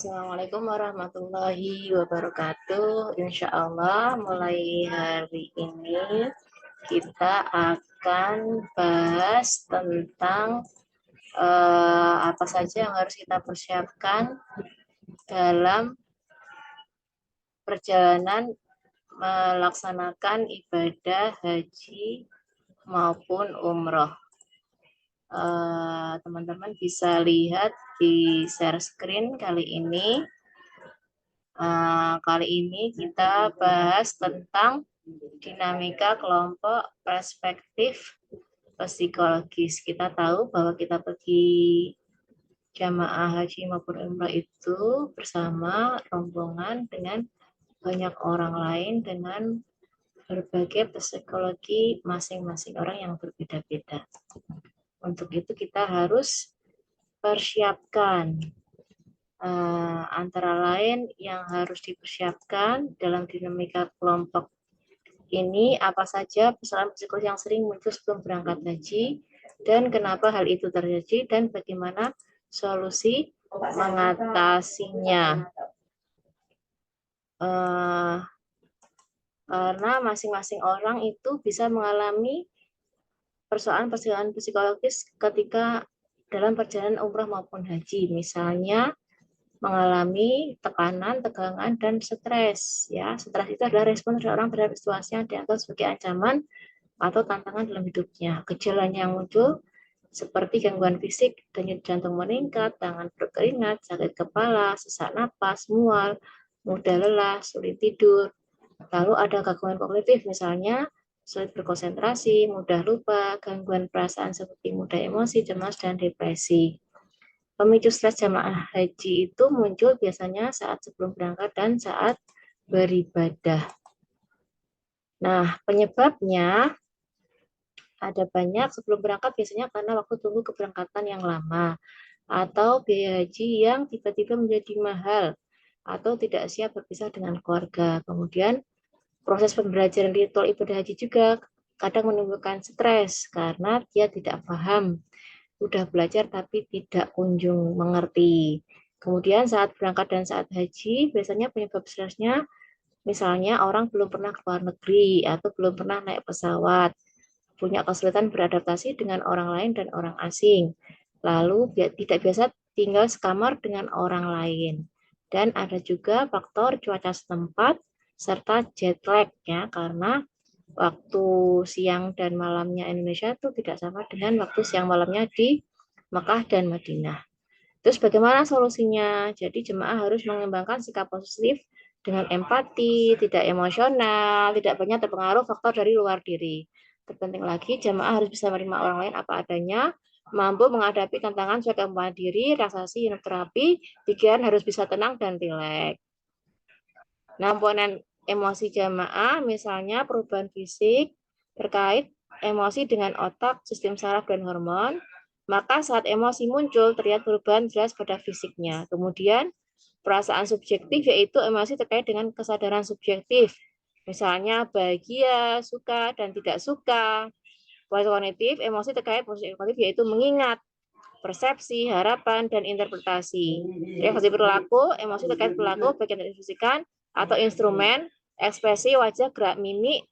Assalamualaikum warahmatullahi wabarakatuh. Insya Allah mulai hari ini kita akan bahas tentang apa saja yang harus kita persiapkan dalam perjalanan melaksanakan ibadah haji maupun umroh. Teman-teman bisa lihat di share screen kali ini. Kali ini kita bahas tentang dinamika kelompok perspektif psikologis. Kita tahu bahwa kita pergi jamaah haji maupun umrah itu bersama rombongan dengan banyak orang lain dengan berbagai psikologi masing-masing orang yang berbeda-beda. Untuk itu kita harus persiapkan antara lain yang harus dipersiapkan dalam dinamika kelompok ini apa saja persoalan psikologis yang sering muncul sebelum berangkat haji dan kenapa hal itu terjadi dan bagaimana solusi mengatasinya. Karena masing-masing orang itu bisa mengalami persoalan psikologis ketika dalam perjalanan umrah maupun haji. Misalnya mengalami tekanan, tegangan, dan stres. Ya, stres itu adalah respon seseorang terhadap situasi yang dianggap sebagai ancaman atau tantangan dalam hidupnya. Gejalanya yang muncul seperti gangguan fisik, denyut jantung meningkat, tangan berkeringat, sakit kepala, sesak napas, mual, mudah lelah, sulit tidur. Lalu ada gangguan kognitif, misalnya sulit berkonsentrasi, mudah lupa, gangguan perasaan seperti mudah emosi, cemas, dan depresi. Pemicu stres jamaah haji itu muncul biasanya saat sebelum berangkat dan saat beribadah. Nah, penyebabnya ada banyak. Sebelum berangkat biasanya karena waktu tunggu keberangkatan yang lama, atau biaya haji yang tiba-tiba menjadi mahal, atau tidak siap berpisah dengan keluarga. Kemudian proses pembelajaran ritual ibadah haji juga kadang menimbulkan stres karena dia tidak paham. Udah belajar tapi tidak kunjung mengerti. Kemudian saat berangkat dan saat haji, biasanya penyebab stresnya misalnya orang belum pernah ke luar negeri atau belum pernah naik pesawat, punya kesulitan beradaptasi dengan orang lain dan orang asing. Lalu tidak biasa tinggal sekamar dengan orang lain. Dan ada juga faktor cuaca setempat serta jet lag ya, karena waktu siang dan malamnya Indonesia itu tidak sama dengan waktu siang malamnya di Mekah dan Madinah. Terus bagaimana solusinya? Jadi jemaah harus mengembangkan sikap positif dengan empati, tidak emosional, tidak banyak terpengaruh faktor dari luar diri. Terpenting lagi, jemaah harus bisa menerima orang lain apa adanya, mampu menghadapi tantangan sesuai kemampuan diri, relaksasi, terapi, pikiran harus bisa tenang dan rileks. Nah, komponen emosi jamaah misalnya perubahan fisik terkait emosi dengan otak, sistem saraf, dan hormon. Maka saat emosi muncul terlihat perubahan jelas pada fisiknya. Kemudian perasaan subjektif yaitu emosi terkait dengan kesadaran subjektif. Misalnya bahagia, suka, dan tidak suka. Kognitif, emosi terkait posisi kognitif yaitu mengingat, persepsi, harapan, dan interpretasi. Reaksi perilaku, emosi terkait perilaku, bagian dari identifikasikan atau instrumen, ekspresi wajah, gerak mimik,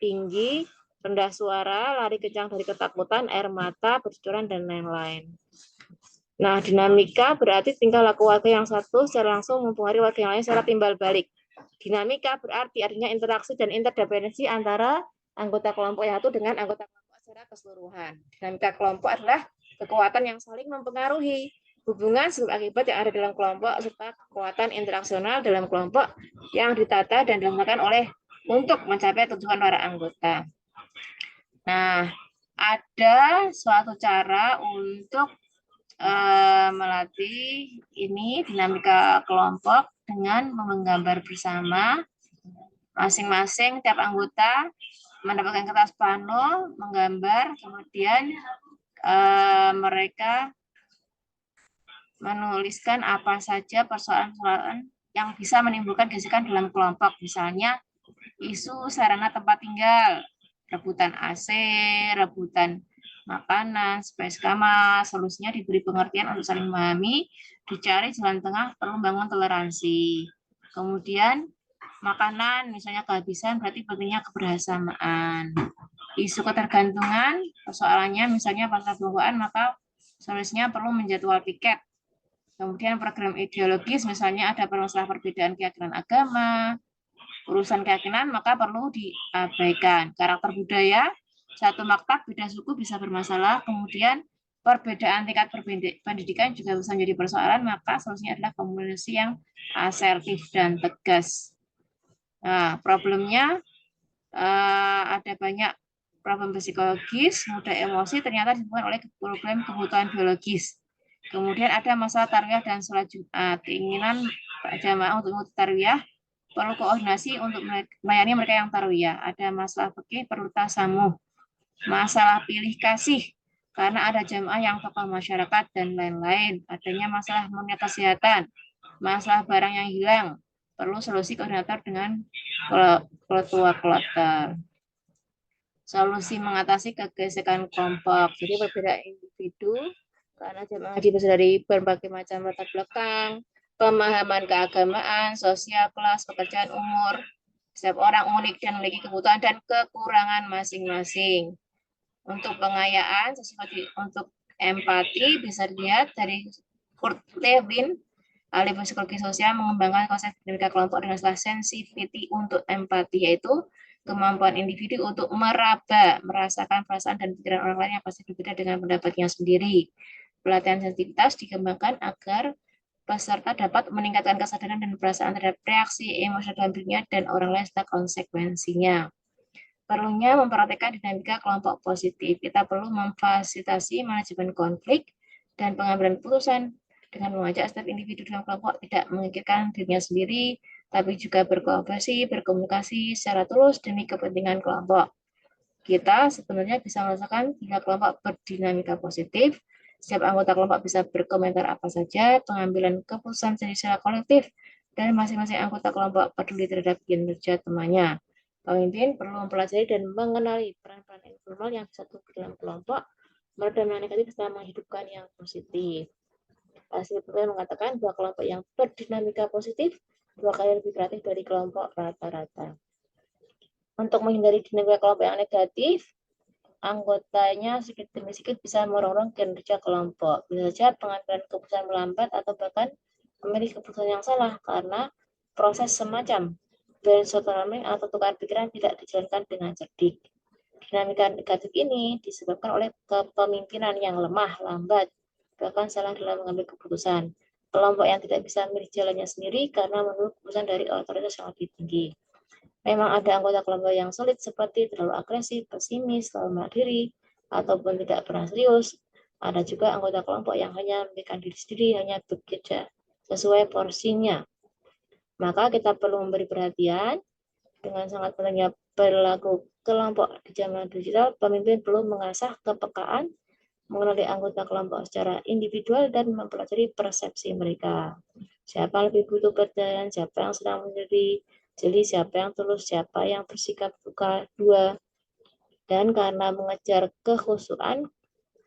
tinggi, rendah suara, lari kencang dari ketakutan, air mata, bercucuran, dan lain-lain. Nah, dinamika berarti tingkah laku warga yang satu secara langsung mempengaruhi warga yang lain secara timbal balik. Dinamika berarti artinya interaksi dan interdependensi antara anggota kelompok yang satu dengan anggota kelompok secara keseluruhan. Dinamika kelompok adalah kekuatan yang saling mempengaruhi hubungan sebab akibat yang ada dalam kelompok serta kekuatan interaksional dalam kelompok yang ditata dan dilakukan oleh untuk mencapai tujuan para anggota. Nah, ada suatu cara untuk melatih ini dinamika kelompok dengan menggambar bersama. Masing-masing tiap anggota mendapatkan kertas pano, menggambar, kemudian mereka menuliskan apa saja persoalan-persoalan yang bisa menimbulkan gesekan dalam kelompok. Misalnya isu sarana tempat tinggal, rebutan AC, rebutan makanan, space kamar. Solusinya diberi pengertian untuk saling memahami, dicari jalan tengah, perlu membangun toleransi. Kemudian makanan, misalnya kehabisan, berarti pentingnya kebersamaan. Isu ketergantungan, persoalannya misalnya pasar bawaan, maka solusinya perlu menjadwal piket. Kemudian program ideologis, misalnya ada masalah perbedaan keyakinan agama, urusan keyakinan, maka perlu diabaikan. Karakter budaya, satu maktab beda suku bisa bermasalah. Kemudian perbedaan tingkat pendidikan juga bisa menjadi persoalan, maka solusinya adalah komunikasi yang asertif dan tegas. Nah, problemnya ada banyak problem psikologis, mudah emosi, ternyata disebabkan oleh problem kebutuhan biologis. Kemudian ada masalah tarbiyah dan sholat Jumat. Keinginan jamaah untuk mengikuti tarbiyah perlu koordinasi untuk melayani mereka yang tarbiyah. Ada masalah fikih perlu tasamuh. Masalah pilih kasih karena ada jamaah yang tokoh masyarakat dan lain-lain. Adanya masalah mengenai kesehatan, masalah barang yang hilang, perlu solusi koordinator dengan ketua kloter. Solusi mengatasi kegesekan kelompok. Jadi berbeda individu karena jemaah haji berasal dari berbagai macam latar belakang, pemahaman keagamaan, sosial, kelas, pekerjaan, umur. Setiap orang unik dan memiliki kebutuhan dan kekurangan masing-masing. Untuk pengayaan, untuk empati bisa dilihat dari Kurt Lewin, ahli psikologi sosial, mengembangkan konsep dinamika kelompok dengan sensitivity untuk empati, yaitu kemampuan individu untuk meraba, merasakan perasaan dan pikiran orang lain yang pasti berbeda dengan pendapatnya sendiri. Pelatihan sensitivitas dikembangkan agar peserta dapat meningkatkan kesadaran dan perasaan terhadap reaksi emosi dalam dirinya dan orang lain serta konsekuensinya. Perlunya memperhatikan dinamika kelompok positif. Kita perlu memfasilitasi manajemen konflik dan pengambilan keputusan dengan mengajak setiap individu dalam kelompok tidak memikirkan dirinya sendiri, tapi juga berkooperasi, berkomunikasi secara tulus demi kepentingan kelompok. Kita sebenarnya bisa merasakan jika kelompok berdinamika positif, setiap anggota kelompok bisa berkomentar apa saja, pengambilan keputusan secara kolektif, dan masing-masing anggota kelompok peduli terhadap kinerja temannya. Pemimpin perlu mempelajari dan mengenali peran-peran informal yang disatukan dalam kelompok, meredam yang negatif serta menghidupkan yang positif. Hasil penelitian mengatakan bahwa kelompok yang berdinamika positif 2 kali lebih kreatif dari kelompok rata-rata. Untuk menghindari dinamika kelompok yang negatif, anggotanya sedikit demi sedikit bisa merongrong kinerja kelompok. Bisa saja pengambilan keputusan melambat atau bahkan memilih keputusan yang salah karena proses semacam brainstorming atau tukar pikiran tidak dijalankan dengan cerdik. Dinamika negatif ini disebabkan oleh kepemimpinan yang lemah, lambat, bahkan salah dalam mengambil keputusan. Kelompok yang tidak bisa memilih jalannya sendiri karena menunggu keputusan dari otoritas yang lebih tinggi. Memang ada anggota kelompok yang sulit seperti terlalu agresif, pesimis, terlalu mandiri, ataupun tidak pernah serius. Ada juga anggota kelompok yang hanya memikirkan diri sendiri, hanya bekerja sesuai porsinya. Maka kita perlu memberi perhatian dengan sangat pentingnya perilaku kelompok di zaman digital. Pemimpin perlu mengasah kepekaan, mengenali anggota kelompok secara individual dan mempelajari persepsi mereka. Siapa lebih butuh perhatian, siapa yang sedang menjadi jeli, siapa yang tulus, siapa yang bersikap suka dua. Dan karena mengejar kekhusyuan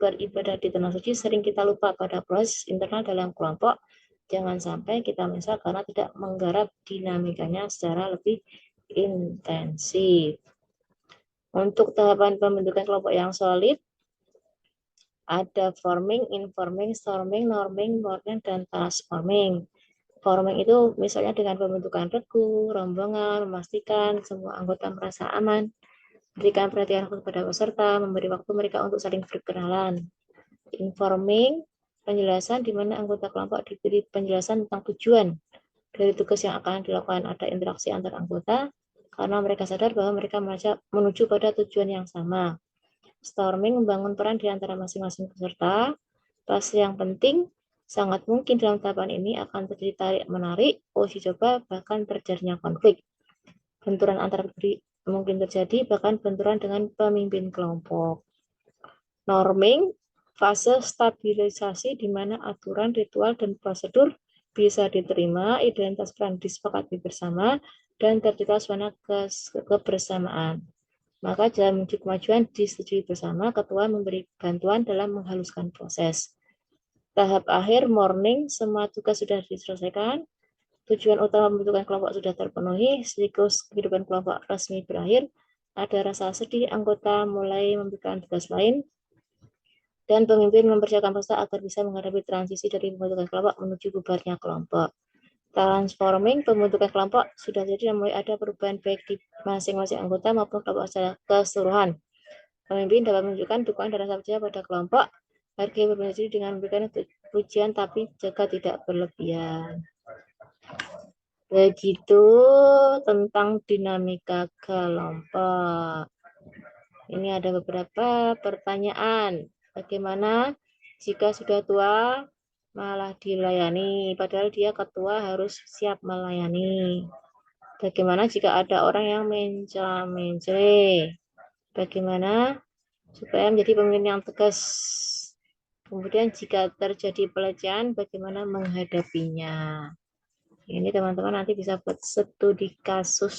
beribadah di tanah suci, sering kita lupa pada proses internal dalam kelompok. Jangan sampai kita menyesal karena tidak menggarap dinamikanya secara lebih intensif. Untuk tahapan pembentukan kelompok yang solid, ada forming, informing, storming, norming, warning, dan transforming. Forming itu misalnya dengan pembentukan regu, rombongan, memastikan semua anggota merasa aman, berikan perhatian kepada peserta, memberi waktu mereka untuk saling berkenalan. Informing, penjelasan di mana anggota kelompok diberi penjelasan tentang tujuan dari tugas yang akan dilakukan. Ada interaksi antar anggota karena mereka sadar bahwa mereka menuju pada tujuan yang sama. Storming, membangun peran di antara masing-masing peserta. Fase yang penting, sangat mungkin dalam tahapan ini akan terjadi tarik-menarik, uji coba, bahkan terjadinya konflik. Benturan antar diri mungkin terjadi, bahkan benturan dengan pemimpin kelompok. Norming, fase stabilisasi di mana aturan, ritual, dan prosedur bisa diterima, identitas peran disepakati bersama, dan tercipta suasana kebersamaan. Maka jalan menuju kemajuan disetujui bersama, ketua memberi bantuan dalam menghaluskan proses. Tahap akhir morning, semua tugas sudah diselesaikan, tujuan utama pembentukan kelompok sudah terpenuhi, siklus kehidupan kelompok resmi berakhir, ada rasa sedih, anggota mulai memberikan tugas lain, dan pemimpin mempersiapkan peserta agar bisa menghadapi transisi dari pembentukan kelompok menuju bubarnya kelompok. Transforming pembentukan kelompok sudah jadi dan mulai ada perubahan baik di masing-masing anggota maupun kelompok secara keseluruhan. Pemimpin dapat menunjukkan dukungan dan rasa percaya pada kelompok. Hargai berbeda diri dengan memberikan pujian tapi jaga tidak berlebihan. Begitu tentang dinamika kelompok. Ini ada beberapa pertanyaan. Bagaimana jika sudah tua malah dilayani, padahal dia ketua harus siap melayani. Bagaimana jika ada orang yang mencela-mencela? Bagaimana supaya menjadi pemimpin yang tegas? Kemudian jika terjadi pelecehan, bagaimana menghadapinya? Ini teman-teman nanti bisa buat studi kasus.